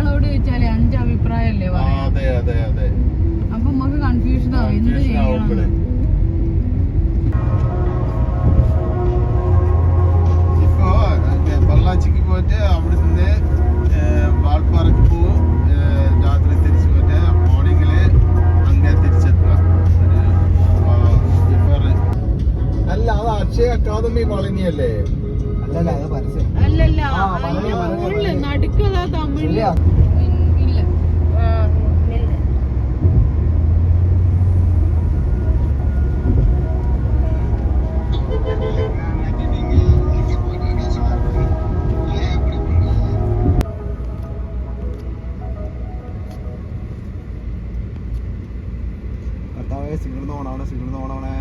അഞ്ചാളോട് ചോദിച്ചാലേ 5 അഭിപ്രായല്ലേ പറയാ. അപ്പൊ നമുക്ക് കൺഫ്യൂഷൻ ആവും എന്ത് ചെയ്യണം. ഇപ്പൊ പൊള്ളാച്ചിക്ക് പോയിട്ട് അവിടുന്ന് വാൾപ്പാറക്ക് പോവും, രാത്രി തിരിച്ചു പോയിട്ട് മോർണിംഗില് അങ്ങേ തിരിച്ചെത്തുക. അല്ല, അത് അക്ഷയ അക്കാദമി കോളനി അല്ലേ? അല്ലല്ല, നടുക്കതാ തമിഴ് ഇല്ല. സിഗ്നൽ ഓണാവണേ.